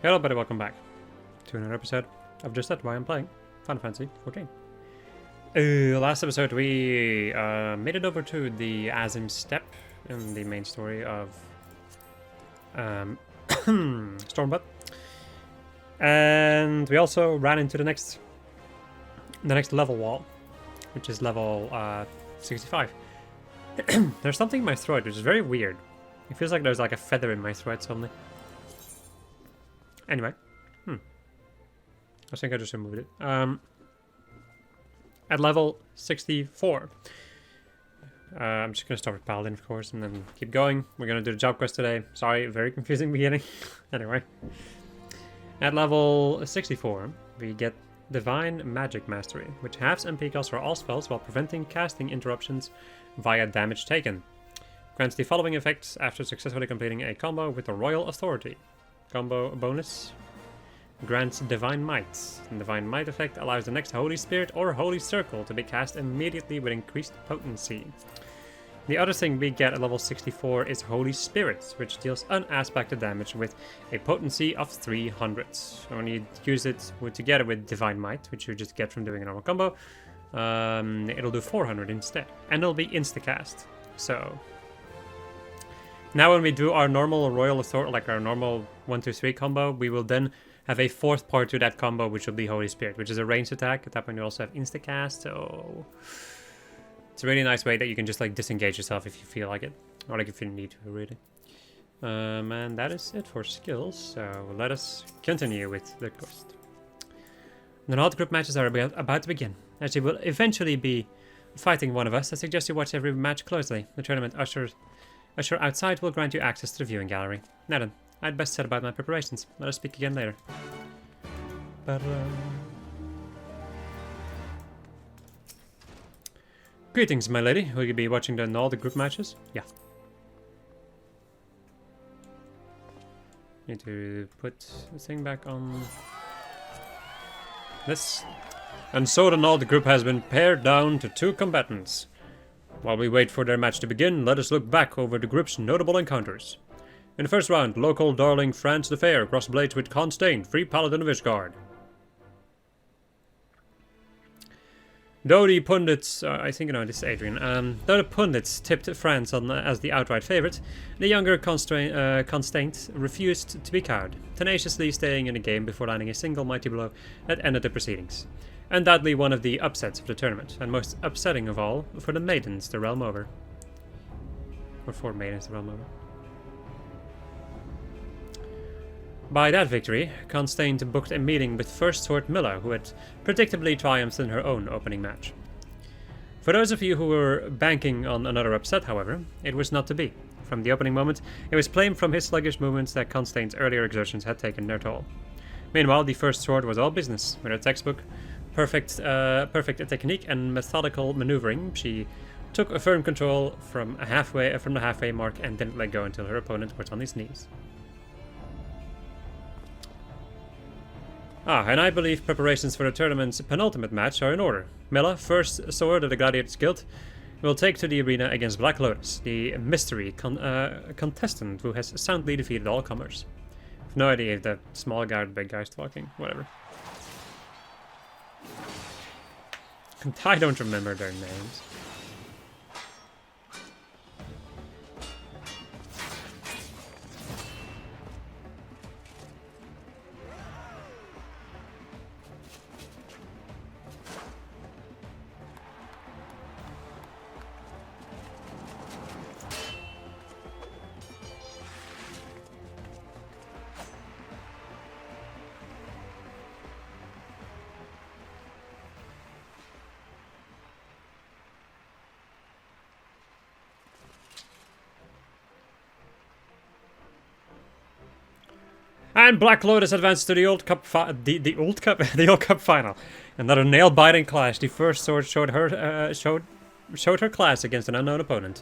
Hello everybody, welcome back to another episode of Just That Why I'm Playing Final Fantasy 14. Last episode we made it over to the Azim Step in the main story of Stormblood. And we also ran into the next level wall, which is level 65. There's something in my throat which is very weird. It feels like there's like a feather in my throat suddenly. Anyway, I think I just removed it. At level 64, I'm just gonna start with Paladin, of course, and then keep going. We're gonna do the job quest today. Sorry, very confusing beginning. Anyway, at level 64, we get Divine Magic Mastery, which halves MP cost for all spells while preventing casting interruptions via damage taken. Grants the following effects after successfully completing a combo with the Royal Authority. Combo bonus grants Divine Might. The Divine Might effect allows the next Holy Spirit or Holy Circle to be cast immediately with increased potency. The other thing we get at level 64 is Holy Spirit, which deals unaspected damage with a potency of 300. So when you use it together with Divine Might, which you just get from doing a normal combo, it'll do 400 instead, and it'll be insta-cast. So now when we do our normal Royal Authority, like our normal 1-2-3 combo, we will then have a fourth part to that combo, which will be Holy Spirit, which is a ranged attack. At that point you also have insta-cast, so it's a really nice way that you can just like disengage yourself if you feel like it, or like if you need to, really. And that is it for skills, so let us continue with the quest. The Nord group matches are about to begin. As you will eventually be fighting one of us, I suggest you watch every match closely. The tournament usher outside will grant you access to the viewing gallery. Now then, I'd best set about my preparations. Let us speak again later. Greetings, my lady. Will you be watching the Nord group matches? Yeah. Need to put the thing back on this. And so the Nord group has been pared down to 2 combatants. While we wait for their match to begin, let us look back over the group's notable encounters. In the first round, local darling France the Fair crossed blades with Constain, Free Paladin of Ishgard. Though the pundits, I think you know this is Adrian, though the pundits tipped France as the outright favourite, the younger Constant refused to be cowed, tenaciously staying in the game before landing a single mighty blow that ended the proceedings. Undoubtedly one of the upsets of the tournament, and most upsetting of all for the maidens the realm over. Or for maidens the realm over. By that victory, Constant booked a meeting with First Sword Milla, who had predictably triumphed in her own opening match. For those of you who were banking on another upset, however, it was not to be. From the opening moment, it was plain from his sluggish movements that Constant's earlier exertions had taken their toll. Meanwhile, the First Sword was all business. With her textbook, perfect technique and methodical maneuvering, she took a firm control from the halfway mark and didn't let go until her opponent was on his knees. And I believe preparations for the tournament's penultimate match are in order. Milla, First Sword of the Gladiators Guild, will take to the arena against Black Lotus, the mystery contestant who has soundly defeated all comers. I have no idea if the small guy or the big guy is talking. Whatever. I don't remember their names. And Black Lotus advanced to the Old Cup final. Another nail-biting clash. The First Sword showed her class against an unknown opponent.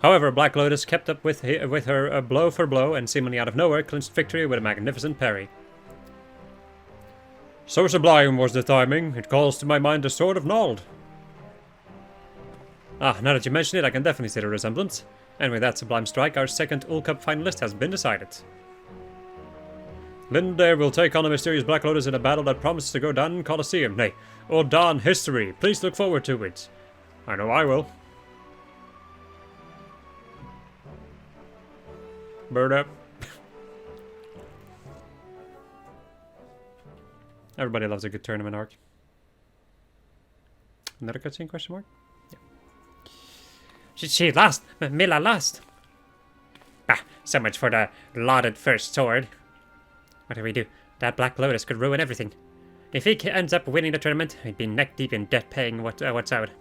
However, Black Lotus kept up with her blow for blow and seemingly out of nowhere clinched victory with a magnificent parry. So sublime was the timing, it calls to my mind the Sword of Nald. Now that you mention it, I can definitely see the resemblance. And with that sublime strike, our second Ul Cup finalist has been decided. Lindare will take on a mysterious Black Lotus in a battle that promises to go down in Colosseum. Nay, or down history. Please look forward to it. I know I will. Bird up. Everybody loves a good tournament arc. Another cutscene question mark? Yeah. She lost. Mila lost. Bah, so much for the lauded first sword. What do we do? That Black Lotus could ruin everything. If he ends up winning the tournament, he'd be neck deep in debt paying what's owed.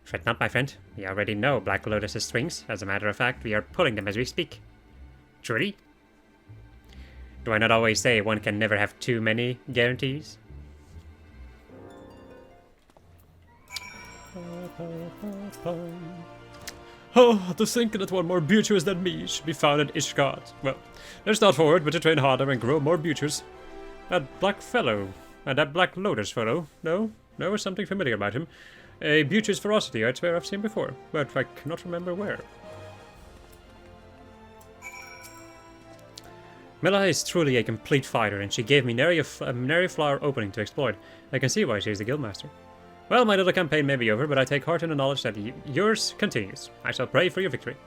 Fret not, my friend. We already know Black Lotus's strings. As a matter of fact, we are pulling them as we speak. Truly? Do I not always say one can never have too many guarantees? Oh, to think that one more beauteous than me should be found at Ishgard. Well, there's not forward but to train harder and grow more beauteous. That Black Lotus fellow, no, something familiar about him. A beauteous ferocity I'd swear I've seen before, but I cannot remember where. Mila is truly a complete fighter, and she gave me nary flower opening to exploit. I can see why she's the guildmaster. Well, my little campaign may be over, but I take heart in the knowledge that yours continues. I shall pray for your victory.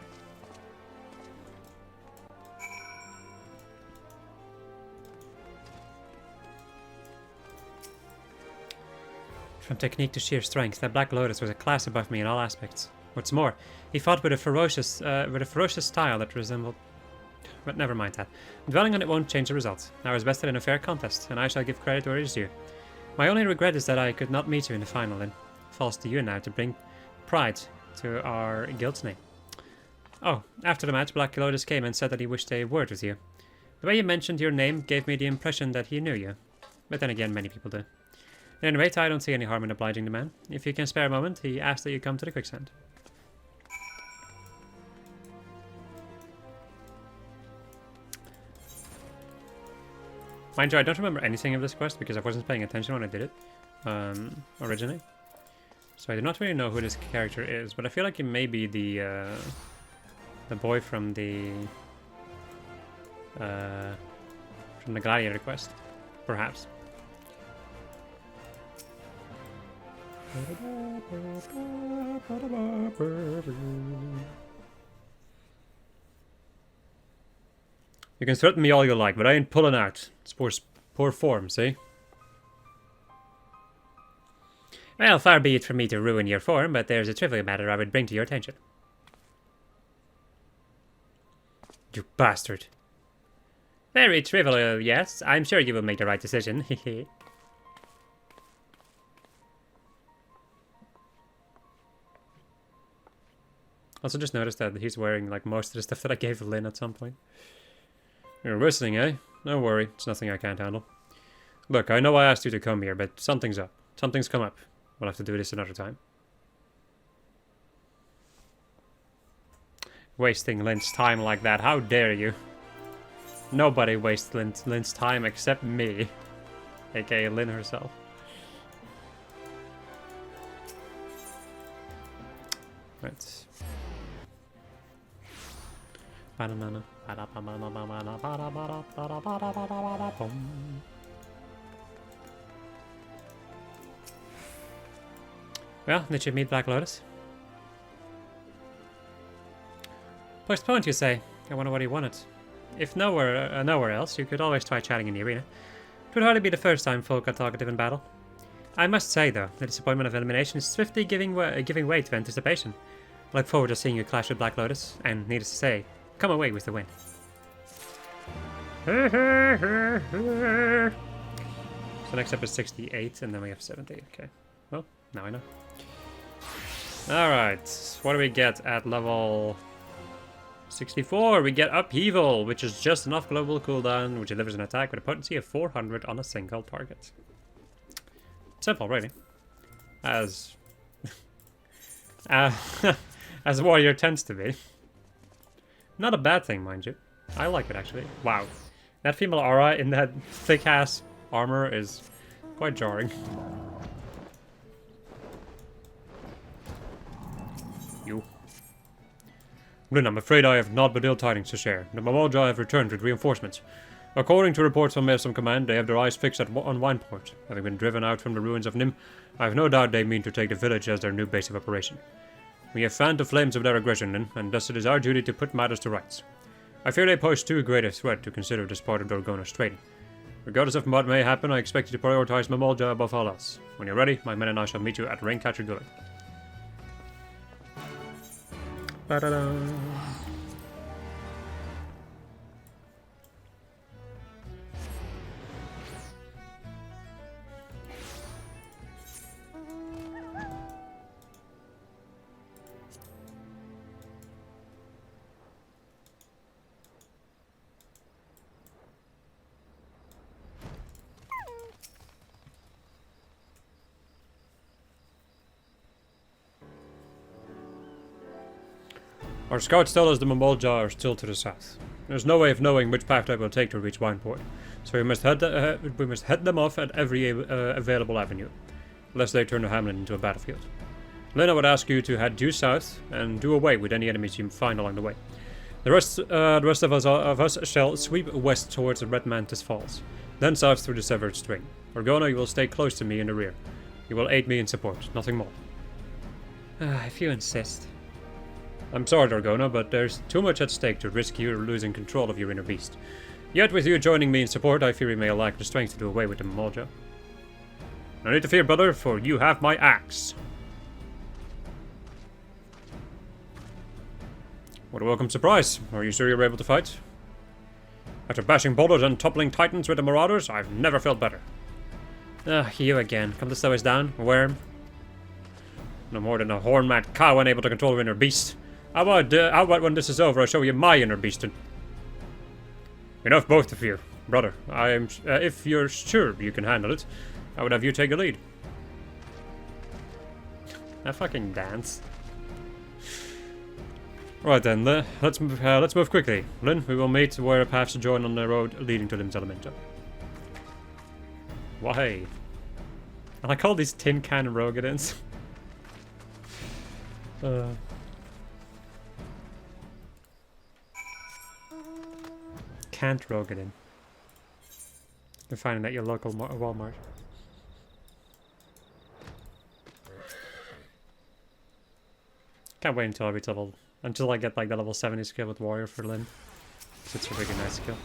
From technique to sheer strength, that Black Lotus was a class above me in all aspects. What's more, he fought with a ferocious style that resembled... But never mind that. Dwelling on it won't change the results. I was bested in a fair contest, and I shall give credit where it is due. My only regret is that I could not meet you in the final, and falls to you now to bring pride to our guild's name. Oh, after the match, Black Lotus came and said that he wished a word with you. The way you mentioned your name gave me the impression that he knew you. But then again, many people do. At any rate, I don't see any harm in obliging the man. If you can spare a moment, he asked that you come to the quicksand. Mind you, I don't remember anything of this quest because I wasn't paying attention when I did it originally. So I do not really know who this character is, but I feel like he may be the boy from the Gladiator quest, perhaps. You can threaten me all you like, but I ain't pulling out. It's poor form, see? Well, far be it from me to ruin your form, but there's a trivial matter I would bring to your attention. You bastard. Very trivial, yes. I'm sure you will make the right decision. Hehe. Also just noticed that he's wearing like most of the stuff that I gave Lynn at some point. You're whistling, eh? No worry, it's nothing I can't handle. Look, I know I asked you to come here, but something's up. Something's come up. We'll have to do this another time. Wasting Lynn's time like that, how dare you? Nobody wastes Lynn's time except me. AKA Lynn herself. Right. Banana. Well, did you meet Black Lotus? Postponed, you say? I wonder what he wanted. If nowhere else, you could always try chatting in the arena. It would hardly be the first time folk are talkative in battle. I must say, though, the disappointment of elimination is swiftly giving way to anticipation. I look forward to seeing you clash with Black Lotus, and needless to say, come away with the win. So next up is 68, and then we have 70. Okay. Well, now I know. Alright, what do we get at level 64? We get Upheaval, which is just enough global cooldown, which delivers an attack with a potency of 400 on a single target. Simple, really. As as warrior tends to be. Not a bad thing, mind you. I like it, actually. Wow. That female aura in that thick-ass armor is quite jarring. You. Lynn, I'm afraid I have naught but ill tidings to share. The Mamoja have returned with reinforcements. According to reports from Maelstrom Command, they have their eyes fixed on Wineport. Having been driven out from the ruins of Nim, I have no doubt they mean to take the village as their new base of operation. We have fanned the flames of their aggression, Lin, and thus it is our duty to put matters to rights. I fear they pose too great a threat to consider this part of Dorgona's trading. Regardless of what may happen, I expect you to prioritize Mamolja above all else. When you're ready, my men and I shall meet you at Raincatcher Gully. Ba-da-da. Our scouts tell us the Mamolja are still to the south. There's no way of knowing which path they will take to reach Wineport, so we must head them off at every available avenue, lest they turn the hamlet into a battlefield. Then I would ask you to head due south and do away with any enemies you find along the way. The rest of us shall sweep west towards the Red Mantis Falls, then south through the Severed String. Orgona, you will stay close to me in the rear. You will aid me in support, nothing more. If you insist. I'm sorry, Dorgona, but there's too much at stake to risk you losing control of your inner beast. Yet with you joining me in support, I fear we may lack the strength to do away with the Mamolja. No need to fear, brother, for you have my axe. What a welcome surprise. Are you sure you're able to fight? After bashing boulders and toppling titans with the marauders, I've never felt better. You again. Come to slow us down, worm. No more than a horn-mad cow unable to control her inner beast. How about when this is over, I show you my inner beast? Enough, both of you. Brother, if you're sure you can handle it, I would have you take the lead. That fucking dance. Right then, let's move quickly. Lin, we will meet where paths join on the road leading to Lim's Elementa. Why? I like all these tin can Rogadins. Can't Rogadin. You're finding at your local Walmart. Can't wait until I reach until I get like the level 70 skill with Warrior for Lin. It's a really nice skill.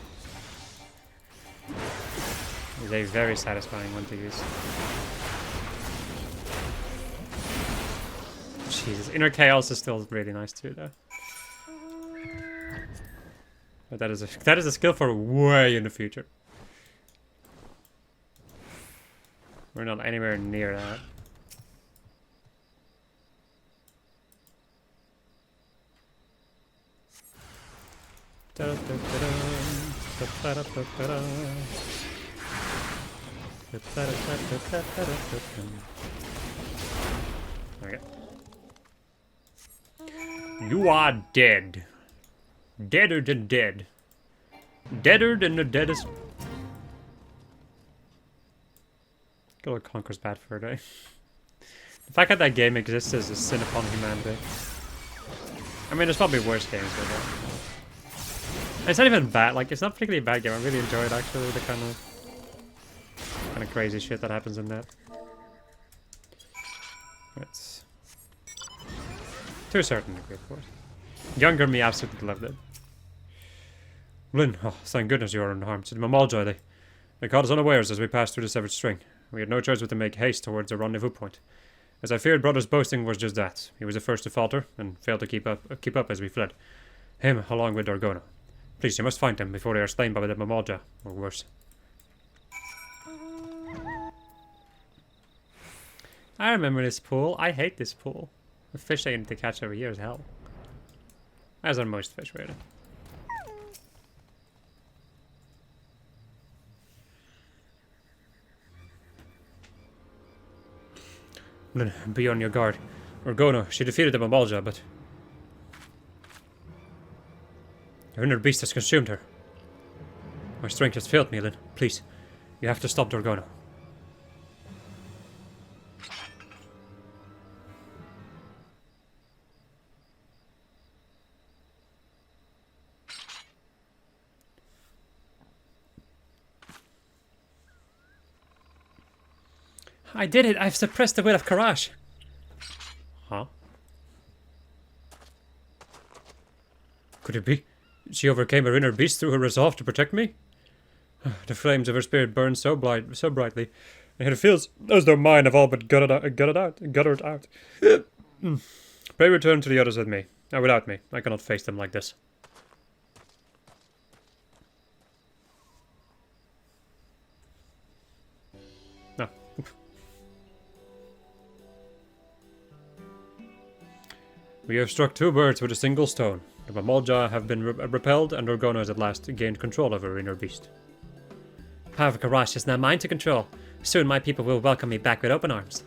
It's a very satisfying one to use. Jesus, Inner Chaos is still really nice too, though. But that is a skill for way in the future. We're not anywhere near that. Okay. You are dead. Deader than dead. Deader than the deadest. Good old Conquer's bad for a day. The fact that that game exists is a sin upon humanity. I mean, there's probably worse games than that. It's not even bad. Like, it's not particularly a bad game. I really enjoy it, actually. The kind of crazy shit that happens in that. It's to a certain degree, of course. Younger me absolutely loved it. Lin, oh, thank goodness you are unharmed. To the Mamolja, they caught us unawares as we passed through the Severed String. We had no choice but to make haste towards the rendezvous point. As I feared, brother's boasting was just that. He was the first to falter, and failed to keep up as we fled. Him, along with Dorgona. Please, you must find them before they are slain by the Mamolja, or worse. I remember this pool. I hate this pool. The fish I need to catch every year is hell. As are most fish, really. Lin, be on your guard. Orgona, she defeated the Mamolja, but her inner beast has consumed her. My strength has failed me, Lin. Please, you have to stop Dorgona. I did it! I've suppressed the will of Karash! Huh? Could it be? She overcame her inner beast through her resolve to protect me? The flames of her spirit burn so brightly, and it feels as though mine have all but guttered out. Pray return to the others with me. Without me, I cannot face them like this. No. We have struck two birds with a single stone. The Mamolja have been repelled, and Orgona has at last gained control of her inner beast. The power of Karash is now mine to control. Soon my people will welcome me back with open arms.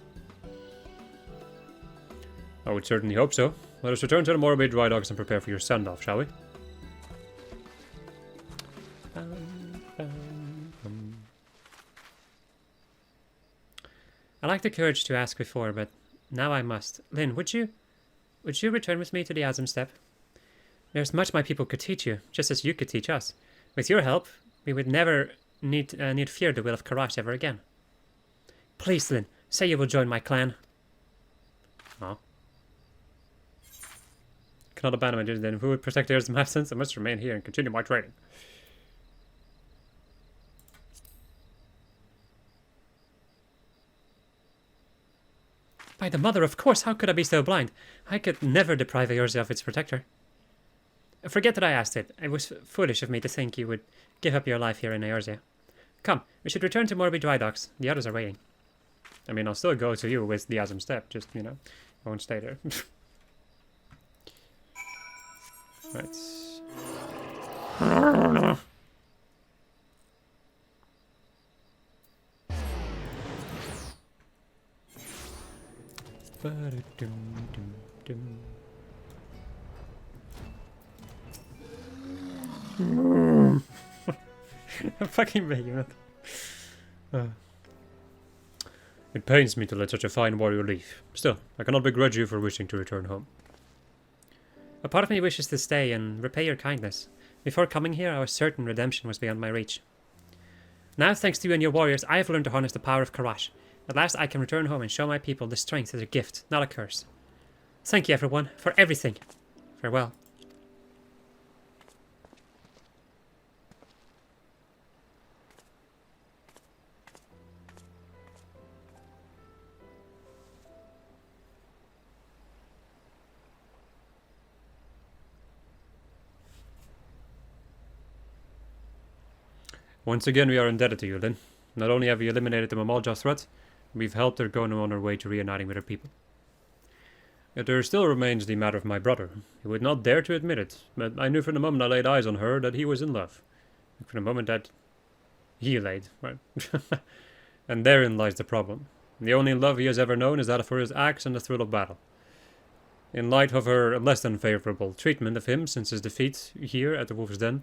I would certainly hope so. Let us return to the Morbe Dry Dogs and prepare for your send-off, shall we? I lacked the courage to ask before, but now I must. Lynn, would you return with me to the Azim Steppe? There's much my people could teach you, just as you could teach us. With your help, we would never need fear the will of Karash ever again. Please, Lynn, say you will join my clan. Huh? Cannot abandon my duties then. Who would protect the heirs of my absence? I must remain here and continue my training. By the mother, of course, how could I be so blind? I could never deprive Eorzea of its protector. Forget that I asked it. It was foolish of me to think you would give up your life here in Eorzea. Come, we should return to Morbi Dry Docks. The others are waiting. I mean, I'll still go to you with the Azim Steppe, just, I won't stay there. Right. Fucking behemoth. It pains me to let such a fine warrior leave. Still, I cannot begrudge you for wishing to return home. A part of me wishes to stay and repay your kindness. Before coming here, I was certain redemption was beyond my reach. Now, thanks to you and your warriors, I have learned to harness the power of Karash. At last, I can return home and show my people the strength is a gift, not a curse. Thank you, everyone, for everything. Farewell. Once again, we are indebted to you, Lynn. Not only have we eliminated the Mamalja threat, we've helped her go on her way to reuniting with her people. Yet there still remains the matter of my brother. He would not dare to admit it, but I knew from the moment I laid eyes on her that he was in love. From the moment that he laid, right? And therein lies the problem. The only love he has ever known is that for his axe and the thrill of battle. In light of her less than favorable treatment of him since his defeat here at the Wolf's Den,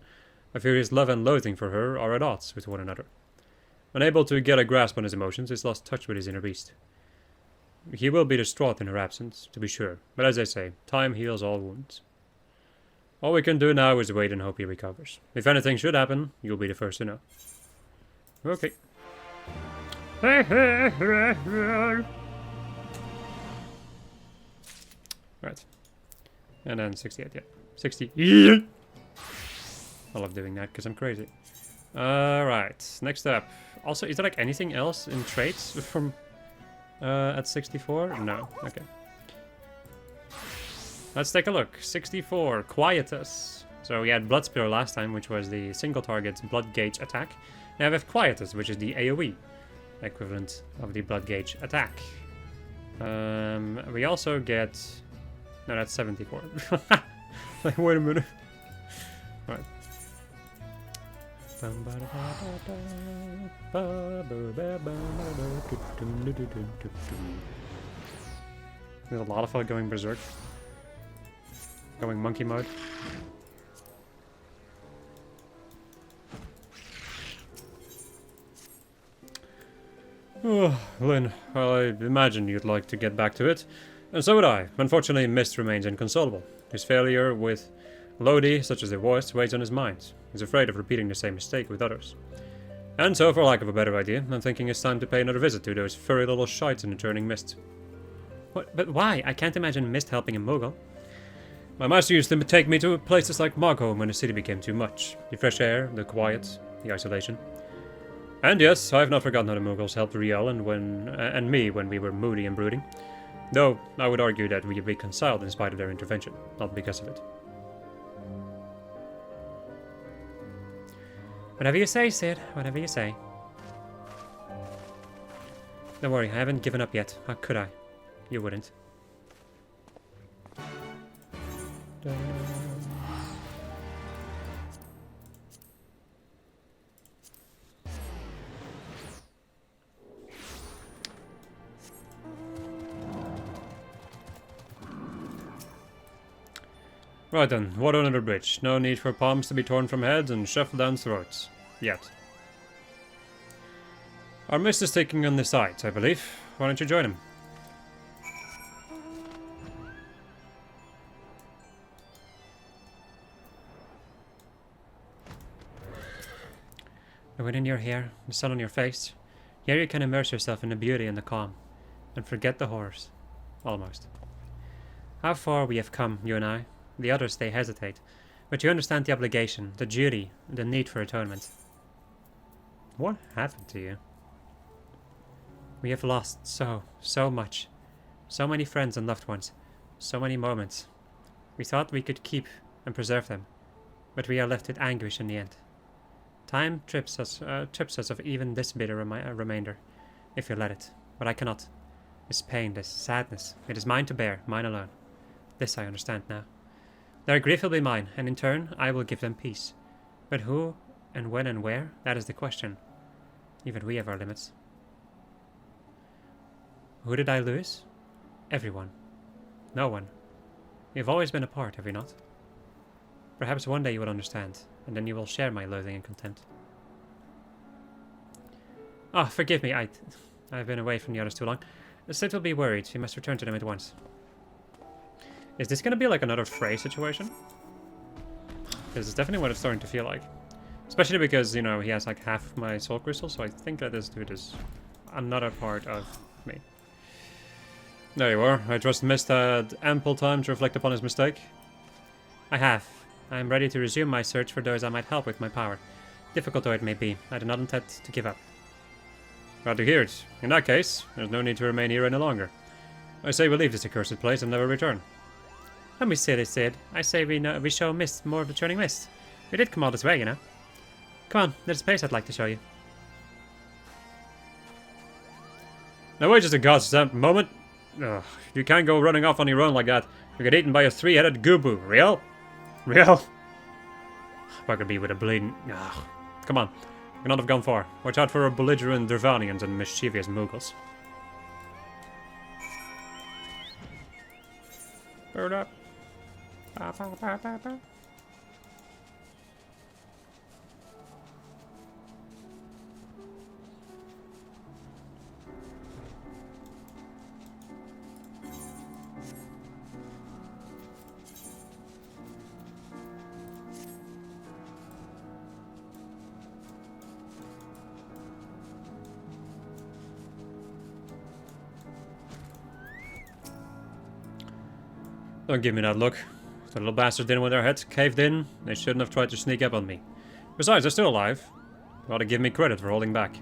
I fear his love and loathing for her are at odds with one another. Unable to get a grasp on his emotions, he's lost touch with his inner beast. He will be distraught in her absence, to be sure, but as I say, time heals all wounds. All we can do now is wait and hope he recovers. If anything should happen, you'll be the first to know. Okay. Right. And then 68, yeah. 60. I love doing that because I'm crazy. Alright, next up. Also, is there like anything else in traits from at 64? No, okay. Let's take a look. 64, Quietus. So we had Blood Spiller last time, which was the single target blood gauge attack. Now we have Quietus, which is the AoE equivalent of the blood gauge attack. We also get... No, that's 74. Like, wait a minute. Alright. There's a lot of fun going berserk. Going monkey mode. Oh, Lynn, well, I imagine you'd like to get back to it. And so would I. Unfortunately, Mist remains inconsolable. His failure with Lodi, such as it was, weighs on his mind. He's afraid of repeating the same mistake with others. And so, for lack of a better idea, I'm thinking it's time to pay another visit to those furry little shites in the turning mist. What? But why? I can't imagine Mist helping a Moogle. My master used to take me to places like Margholm when the city became too much. The fresh air, the quiet, the isolation. And yes, I have not forgotten how the Mughals helped Riel and me when we were moody and brooding. Though, I would argue that we reconciled in spite of their intervention, not because of it. Whatever you say, Sid. Whatever you say. Don't worry, I haven't given up yet. How could I? You wouldn't. Right then, water under the bridge. No need for palms to be torn from heads and shuffled down throats. Yet. Our mist is taking on the sides, I believe. Why don't you join him? The wind in your hair, the sun on your face. Here you can immerse yourself in the beauty and the calm. And forget the horrors. Almost. How far we have come, you and I. The others, they hesitate. But you understand the obligation, the duty, the need for atonement. What happened to you? We have lost so much. So many friends and loved ones. So many moments. We thought we could keep and preserve them. But we are left with anguish in the end. Time trips us of even this bitter remainder, if you let it. But I cannot. This pain, this sadness, it is mine to bear, mine alone. This I understand now. Their grief will be mine, and in turn, I will give them peace. But who, and when, and where, that is the question. Even we have our limits. Who did I lose? Everyone. No one. We have always been apart, have we not? Perhaps one day you will understand, and then you will share my loathing and contempt. Ah, forgive me, I've been away from the others too long. Sid will be worried, we must return to them at once. Is this gonna be like another Frey situation? Because it's definitely what it's starting to feel like. Especially because, you know, he has like half of my soul crystal, so I think that this dude is another part of me. There you are. I trust Mist had ample time to reflect upon his mistake. I have. I am ready to resume my search for those I might help with my power. Difficult though it may be, I do not intend to give up. Glad to hear it. In that case, there's no need to remain here any longer. I say we leave this accursed place and never return. Don't be silly, Sid. I say we show Mist more of the turning mist. We did come all this way, you know. Come on, there's a place I'd like to show you. Now wait just a goddamn moment. Ugh, you can't go running off on your own like that. You get eaten by a three-headed gooboo. Real? Real? Bugger be with a bleeding... Ugh. Come on. You cannot have gone far. Watch out for belligerent Dervanians and mischievous Mughals. Bird up. Ba, ba, ba, ba, ba. Don't give me that look. If the little bastards didn't want their heads caved in, they shouldn't have tried to sneak up on me. Besides, they're still alive. They ought to give me credit for holding back.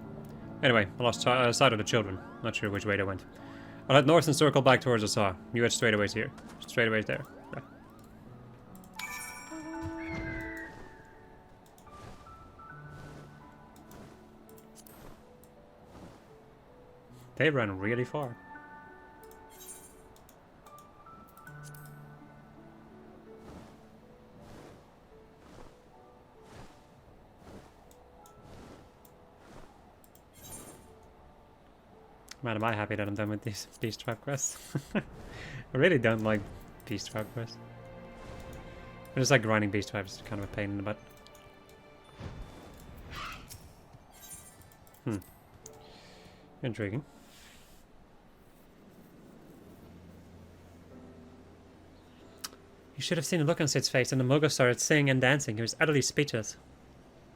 Anyway, I lost sight of the children. Not sure which way they went. I'll head north and circle back towards the saw. You head straightaways here. Straightaways there. Right. They ran really far. Man, am I happy that I'm done with these beast trap quests. I really don't like beast trap quests. I just like grinding beast traps, it's kind of a pain in the butt. Intriguing. You should have seen the look on Sid's face and the Mughals started singing and dancing. He was utterly speechless.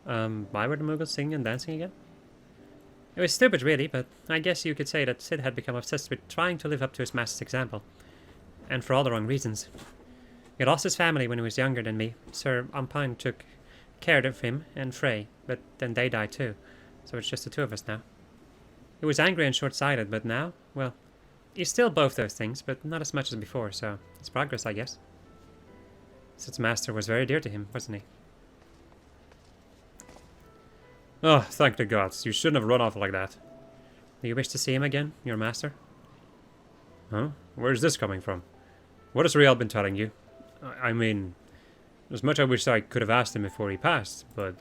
Why were the Mughals singing and dancing again? It was stupid, really, but I guess you could say that Sid had become obsessed with trying to live up to his master's example. And for all the wrong reasons. He lost his family when he was younger than me. Sir Umpine took care of him and Frey, but then they died too. So it's just the two of us now. He was angry and short-sighted, but now, well, he's still both those things, but not as much as before, so it's progress, I guess. Sid's master was very dear to him, wasn't he? Oh, thank the gods. You shouldn't have run off like that. Do you wish to see him again, your master? Huh? Where's this coming from? What has Riel been telling you? I mean, as much I wish I could have asked him before he passed, but...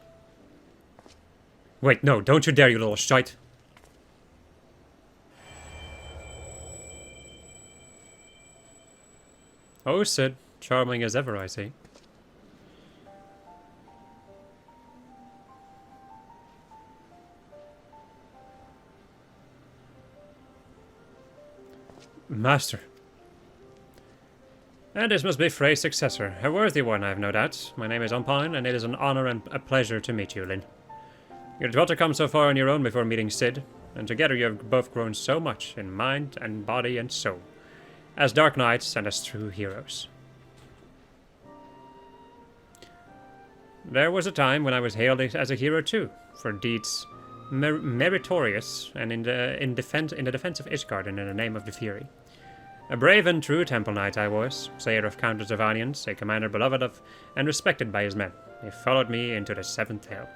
Wait, no, don't you dare, you little shite! Oh, Sid. Charming as ever, I see. Master. And this must be Frey's successor. A worthy one, I have no doubt. My name is Umpine, and it is an honor and a pleasure to meet you, Lyn. You did well to come so far on your own before meeting Sid, and together you have both grown so much in mind and body and soul, as Dark Knights and as true heroes. There was a time when I was hailed as a hero too, for deeds meritorious and in the defense of Ishgard and in the name of the Fury. A brave and true Temple Knight I was, sayer of countless of Valiants, a commander beloved of and respected by his men. They followed me into the seventh hell.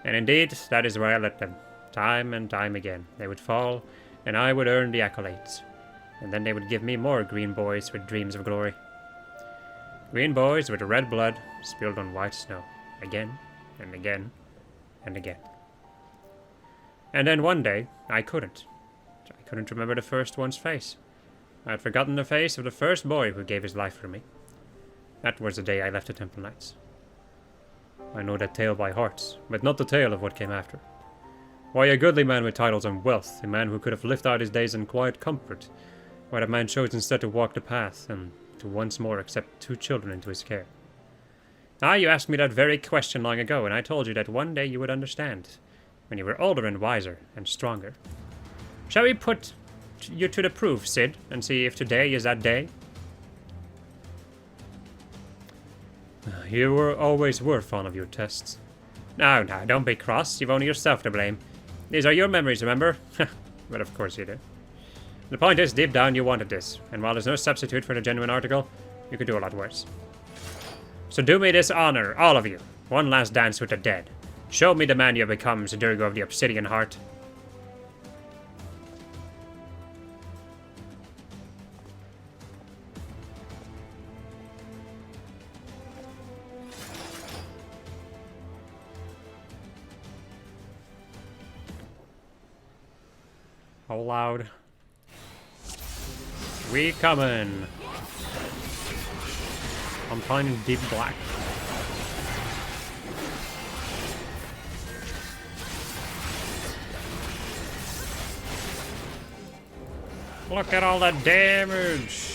And indeed, that is where I let them. Time and time again. They would fall, and I would earn the accolades. And then they would give me more green boys with dreams of glory. Green boys with red blood spilled on white snow. Again, and again, and again. And then one day, I couldn't remember the first one's face. I had forgotten the face of the first boy who gave his life for me. That was the day I left the Temple Knights. I know that tale by heart, but not the tale of what came after. Why, a goodly man with titles and wealth, a man who could have lived out his days in quiet comfort, why that man chose instead to walk the path and to once more accept 2 children into his care. Ah, you asked me that very question long ago, and I told you that one day you would understand, when you were older and wiser and stronger. Shall we put you to the proof, Sid, and see if today is that day? You always were fond of your tests. No, don't be cross. You've only yourself to blame. These are your memories, remember? But of course you do. The point is, deep down you wanted this, and while there's no substitute for the genuine article, you could do a lot worse. So do me this honor, all of you. One last dance with the dead. Show me the man you have become, Sidurgo of the Obsidian Heart. How loud? We coming. I'm finding deep black. Look at all that damage.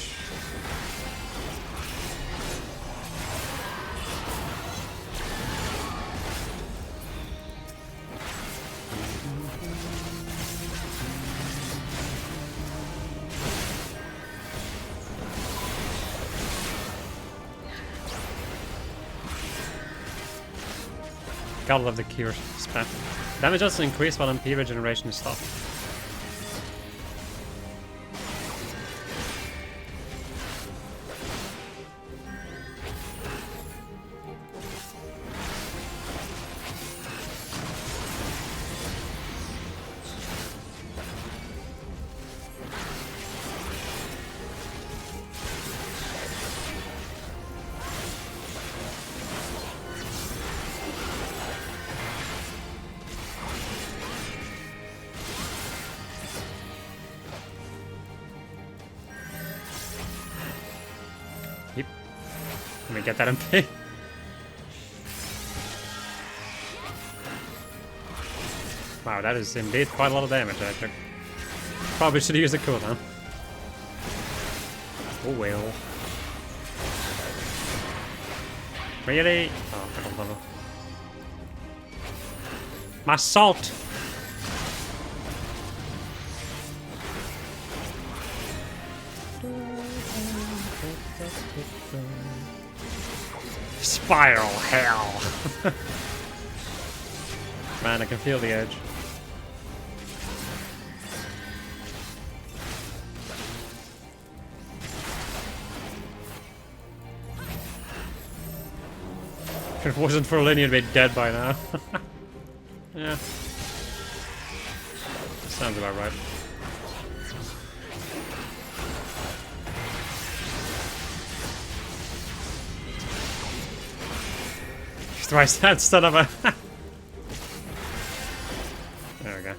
Gotta love the cure spam. Damage doesn't increase while MP regeneration is stopped. Let me get that MP. Wow, that is indeed quite a lot of damage I took. Probably should have used a cooldown. Oh well. Really? Oh, I don't know. My salt! Spiral hell! Man, I can feel the edge. If it wasn't for Linny, it'd be dead by now. Yeah. Sounds about right. Twice that son of a... There we go.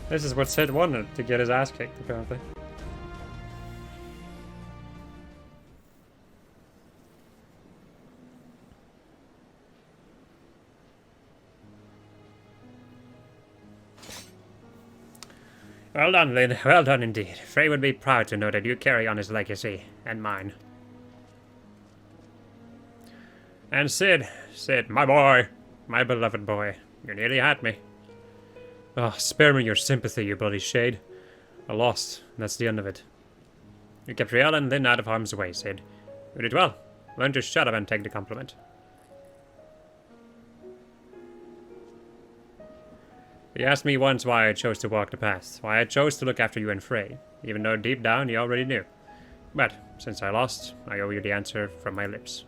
This is what Sid wanted, to get his ass kicked, apparently. Well done, Lynn. Well done indeed. Frey would be proud to know that you carry on his legacy, and mine. And Sid, my boy, my beloved boy, you nearly had me. Oh, spare me your sympathy, you bloody shade. I lost, and that's the end of it. You kept Riel and Lynn out of harm's way, Sid. You did well. Learn to shut up and take the compliment. You asked me once why I chose to walk the path, why I chose to look after you and Frey, even though deep down you already knew. But, since I lost, I owe you the answer from my lips.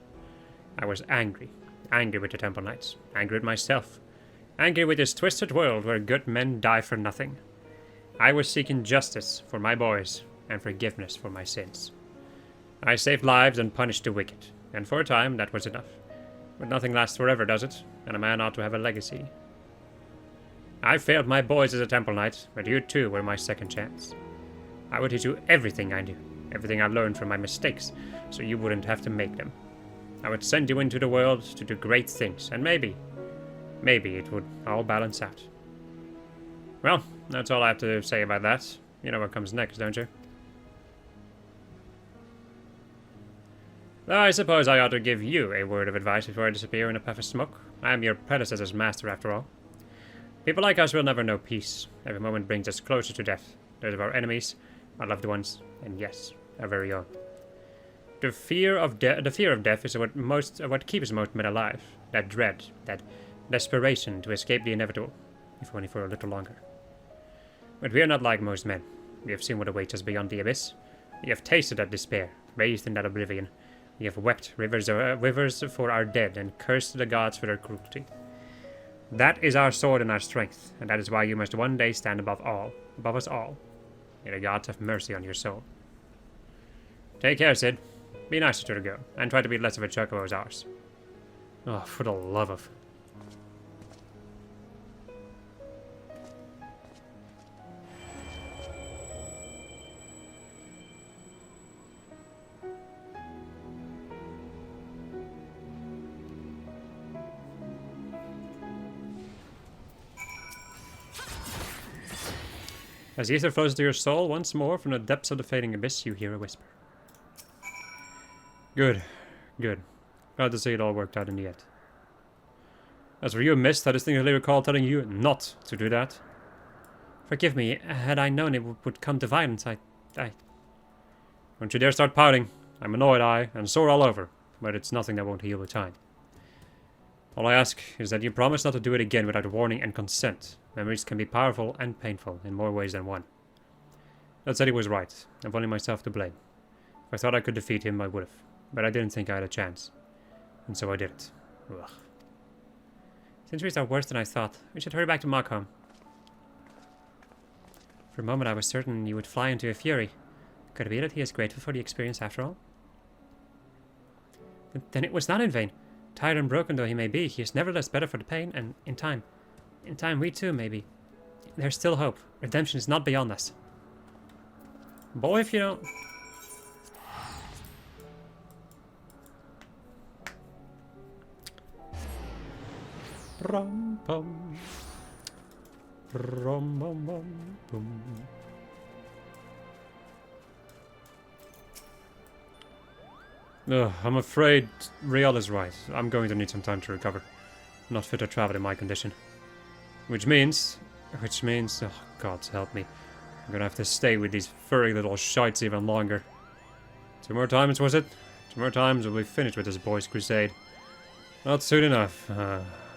I was angry. Angry with the Temple Knights. Angry with myself. Angry with this twisted world where good men die for nothing. I was seeking justice for my boys and forgiveness for my sins. I saved lives and punished the wicked, and for a time that was enough. But nothing lasts forever, does it? And a man ought to have a legacy. I failed my boys as a Temple Knight, but you too were my second chance. I would teach you everything I knew, everything I learned from my mistakes, so you wouldn't have to make them. I would send you into the world to do great things, and maybe it would all balance out. Well, that's all I have to say about that. You know what comes next, don't you? Though I suppose I ought to give you a word of advice before I disappear in a puff of smoke. I am your predecessor's master, after all. People like us will never know peace. Every moment brings us closer to death. Those of our enemies, our loved ones, and yes, our very own. The fear of death is what keeps most men alive. That dread, that desperation to escape the inevitable, if only for a little longer. But we are not like most men. We have seen what awaits us beyond the abyss. We have tasted that despair, bathed in that oblivion. We have wept rivers for our dead and cursed the gods for their cruelty. That is our sword and our strength, and that is why you must one day stand above us all. May the gods have mercy on your soul. Take care, Sid. Be nicer to the girl, and try to be less of a chocobo as ours. Oh, for the love of... As ether flows to your soul once more from the depths of the fading abyss, you hear a whisper. Good. Good. Glad to see it all worked out in the end. As for you, Mist, I distinctly recall telling you not to do that. Forgive me. Had I known it would come to violence, I... Don't you dare start pouting. I'm annoyed, and sore all over, but it's nothing that won't heal with time. All I ask is that you promise not to do it again without warning and consent. Memories can be powerful and painful in more ways than one. That said, he was right. I've only myself to blame. If I thought I could defeat him, I would have. But I didn't think I had a chance. And so I did it. Ugh. Centuries are worse than I thought. We should hurry back to Markham. For a moment I was certain you would fly into a fury. Could it be that he is grateful for the experience after all? Then it was not in vain. Tired and broken though he may be, he is nevertheless better for the pain, and in time we too may be. There's still hope. Redemption is not beyond us. Boy, if you don't... Rum bum. Rum bum bum bum. Ugh, I'm afraid Riel is right. I'm going to need some time to recover. Not fit to travel in my condition. Which means, oh, God help me. I'm gonna have to stay with these furry little shites even longer. 2 more times, was it? 2 more times and we'll be finished with this boys' crusade. Not soon enough.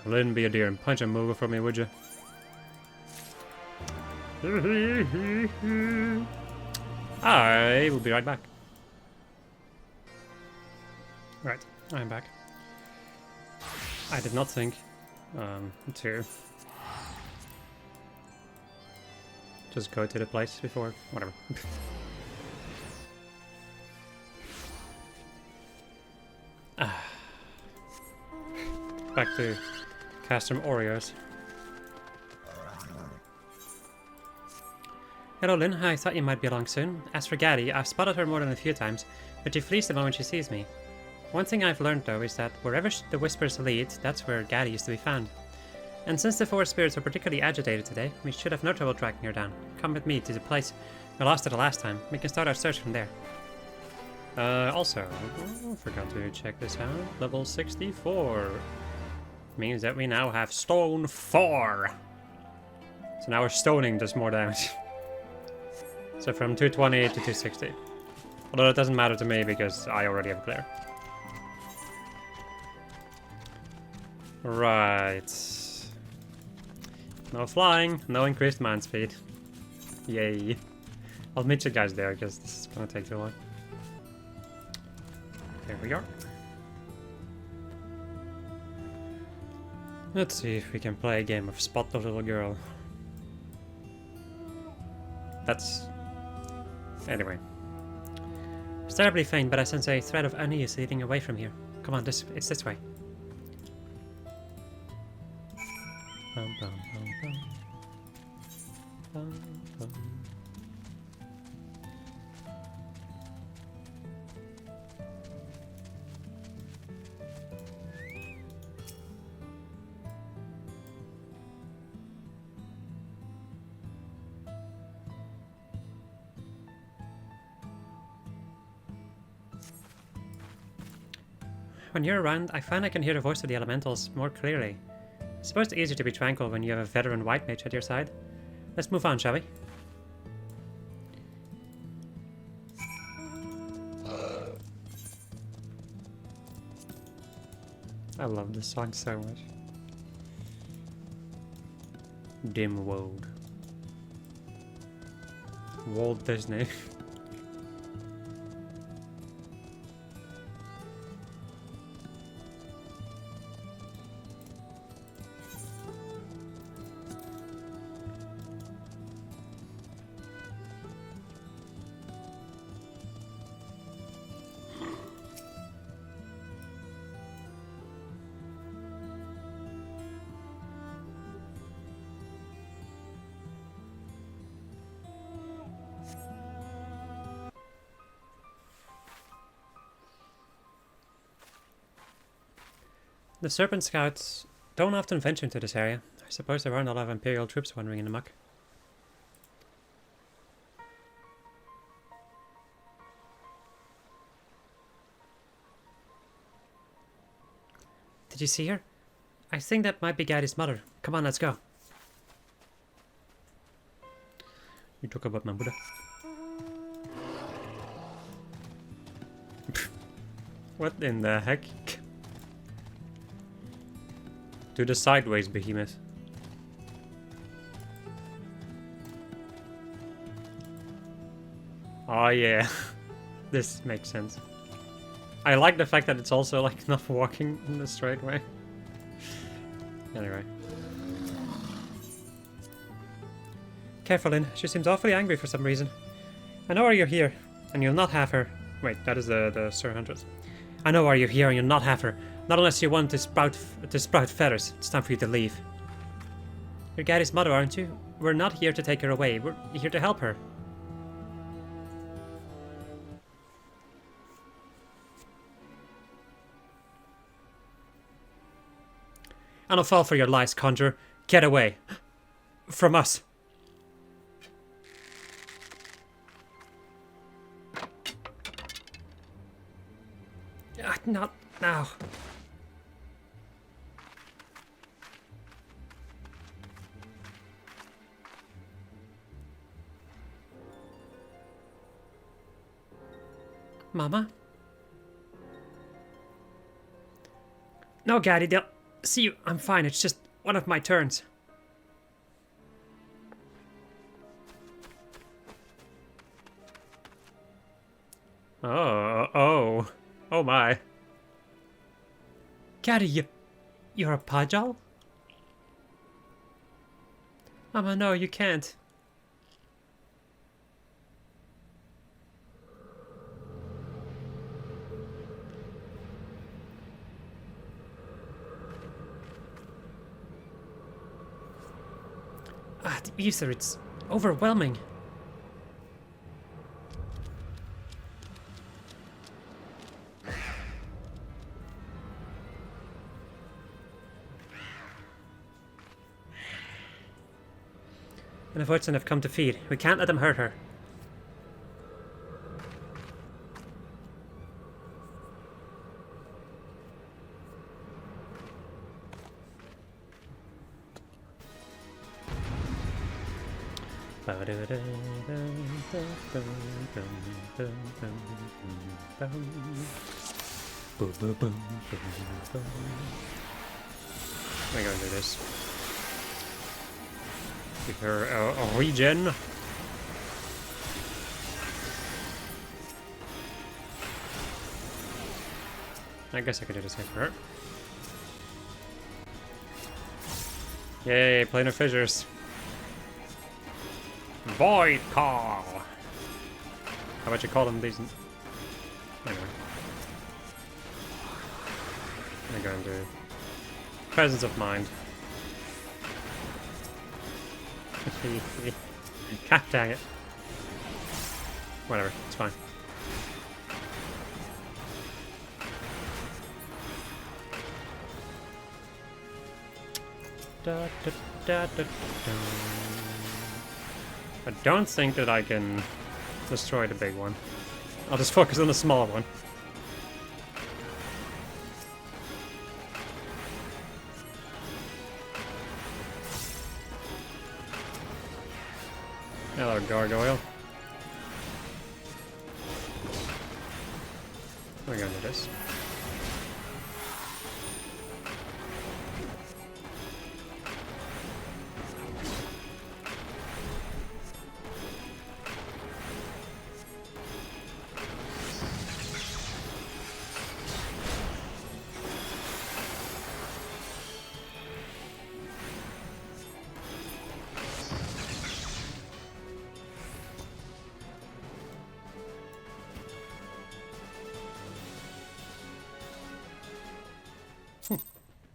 Lynn, be a dear and punch a mover for me, would you? I will be right back. Right, I'm back. I did not think to just go to the place before, whatever. Back to cast some Oreos. Hello, Lynn. I thought you might be along soon. As for Gaddy, I've spotted her more than a few times, but she flees the moment she sees me. One thing I've learned, though, is that wherever the whispers lead, that's where Gaddy is to be found. And since the four spirits are particularly agitated today, we should have no trouble tracking her down. Come with me to the place we lost her the last time. We can start our search from there. Also, forgot to check this out. Level 64. Means that we now have Stone 4. So now our stoning does more damage. So from 220 to 260. Although it doesn't matter to me because I already have clear. Right. No flying, no increased man speed. Yay. I'll meet you guys there because this is gonna take too long. There we are. Let's see if we can play a game of Spot the Little Girl. That's... Anyway. It's terribly faint, but I sense a thread of unease leading away from here. Come on, it's this way. Bum, bum, bum, bum. Bum, bum. When you're around, I find I can hear the voice of the elementals more clearly. It's supposed to be easier to be tranquil when you have a veteran white mage at your side. Let's move on, shall we? I love this song so much. Dim World. Walt Disney. The Serpent Scouts don't often venture into this area. I suppose there aren't a lot of Imperial troops wandering in the muck. Did you see her? I think that might be Gaddy's mother. Come on, let's go. You talk about my Buddha. What in the heck? To the sideways, behemoth. Oh yeah, this makes sense. I like the fact that it's also like not walking in the straight way. Anyway. Careful, Lynn. She seems awfully angry for some reason. I know why you're here, and you'll not have her. Wait, that is the Sir Huntress. I know why you're here, and you'll not have her. Not unless you want to sprout feathers. It's time for you to leave. You're Gaddy's mother, aren't you? We're not here to take her away. We're here to help her. And I'll fall for your lies, conjurer. Get away. From us. Not now. Mama? No, Gaddy, they'll see you. I'm fine. It's just one of my turns. Oh my. Gaddy, you're a Pajal? Mama, no, you can't. Ah, the ether, it's overwhelming. And the Voitzen have come to feed. We can't let them hurt her. We're gonna do this. Give her a regen. I guess I could do the same for her. Yay, planar fissures. Void call. How about you call them these? Anyway. I'm going to presence of mind. God dang it. Whatever, it's fine. I don't think that I can destroy the big one. I'll just focus on the small one. Hello, gargoyle. We're gonna do this.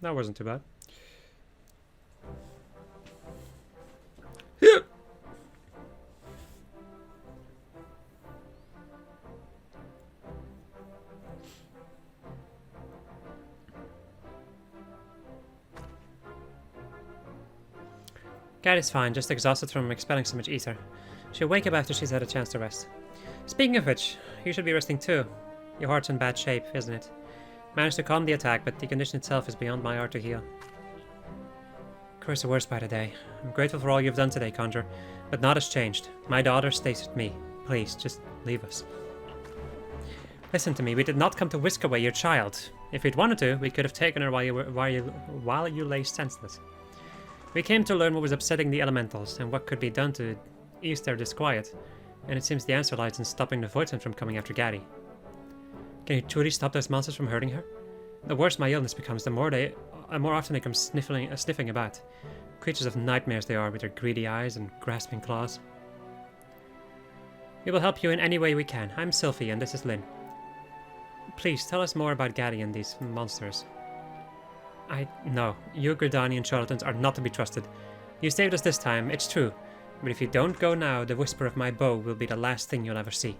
That wasn't too bad. Cat is fine, just exhausted from expelling so much ether. She'll wake up after she's had a chance to rest. Speaking of which, you should be resting too. Your heart's in bad shape, isn't it? Managed to calm the attack, but the condition itself is beyond my art to heal. Grows worse by the day. I'm grateful for all you've done today, Conjure, but not has changed. My daughter stays with me. Please, just leave us. Listen to me, we did not come to whisk away your child. If we'd wanted to, we could have taken her while you lay senseless. We came to learn what was upsetting the elementals, and what could be done to ease their disquiet, and it seems the answer lies in stopping the Voitzen from coming after Gaddy. Can you truly stop those monsters from hurting her? The worse my illness becomes, the more often they come sniffing about. Creatures of nightmares they are, with their greedy eyes and grasping claws. We will help you in any way we can. I'm Sylphie, and this is Lynn. Please, tell us more about Gaddy and these monsters. No, you Gridanian charlatans are not to be trusted. You saved us this time, it's true. But if you don't go now, the whisper of my bow will be the last thing you'll ever see.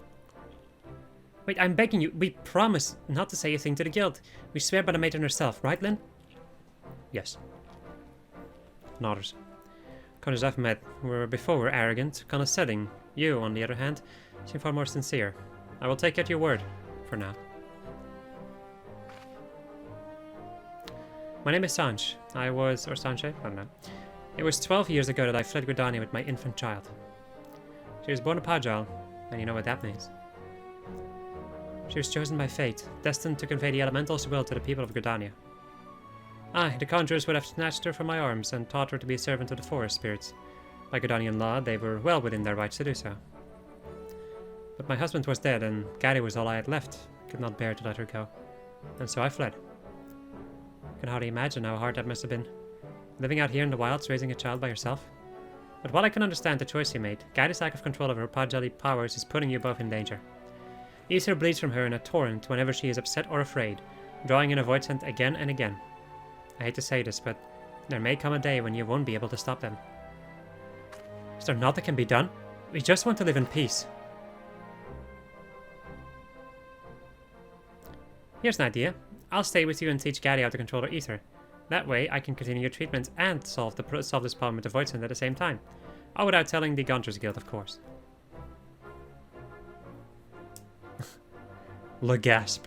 Wait, I'm begging you, we promise not to say a thing to the guild. We swear by the matron herself, right, Lynn? Yes. Nodders. Connors I've met were before arrogant, condescending. You, on the other hand, seem far more sincere. I will take at your word, for now. My name is Sanj. Sanche? I don't know. It was 12 years ago that I fled Gridania with my infant child. She was born a Pajal, and you know what that means. She was chosen by fate, destined to convey the elemental's will to the people of Gridania. Aye, the conjurers would have snatched her from my arms and taught her to be a servant of the forest spirits. By Gridanian law, they were well within their rights to do so. But my husband was dead, and Gary was all I had left. Could not bear to let her go. And so I fled. I can hardly imagine how hard that must have been. Living out here in the wilds, raising a child by yourself. But while I can understand the choice you made, Gary's lack of control over her bodily powers is putting you both in danger. Aether bleeds from her in a torrent whenever she is upset or afraid, drawing in a void scent again and again. I hate to say this, but there may come a day when you won't be able to stop them. Is there naught that can be done? We just want to live in peace. Here's an idea. I'll stay with you and teach Gary how to control her Aether. That way, I can continue your treatment and solve this problem with the void scent at the same time. All without telling the Gontr's Guild, of course. Le gasp.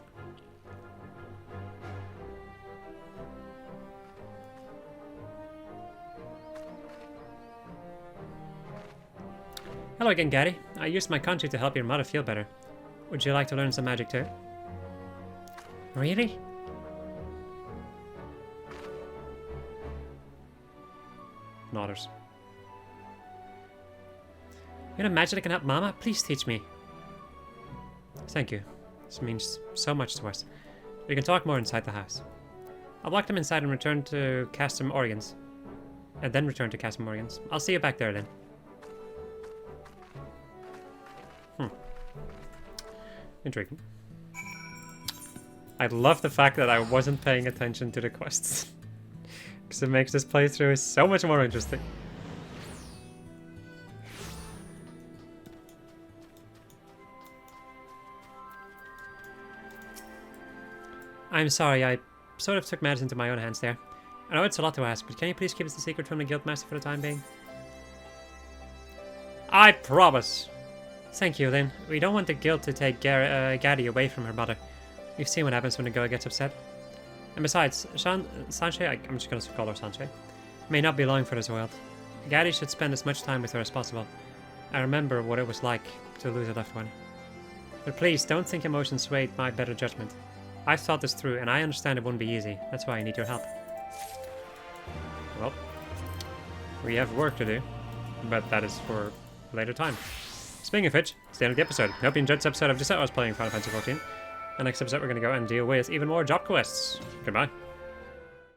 Hello again, Gary. I used my country to help your mother feel better. Would you like to learn some magic too? Really? Nodders. You know magic that can help Mama? Please teach me. Thank you. This means so much to us. We can talk more inside the house. I'll lock them inside and return to Custom Organs. And then return to Custom Organs. I'll see you back there then. Intriguing. I love the fact that I wasn't paying attention to the quests. Because it makes this playthrough so much more interesting. I'm sorry, I sort of took matters into my own hands there. I know it's a lot to ask, but can you please keep us a secret from the Guildmaster for the time being? I promise! Thank you, Lynn. We don't want the Guild to take Gadi away from her mother. You've seen what happens when the girl gets upset. And besides, Sanche, I'm just going to call her Sanche, may not be long for this world. Gadi should spend as much time with her as possible. I remember what it was like to lose a loved one. But please, don't think emotion swayed my better judgment. I've thought this through, and I understand it wouldn't be easy. That's why I need your help. Well, we have work to do, but that is for a later time. Speaking of which, it's the end of the episode. I hope you enjoyed this episode of just how I was playing Final Fantasy XIV. And next episode we're going to go and deal with even more job quests. Goodbye.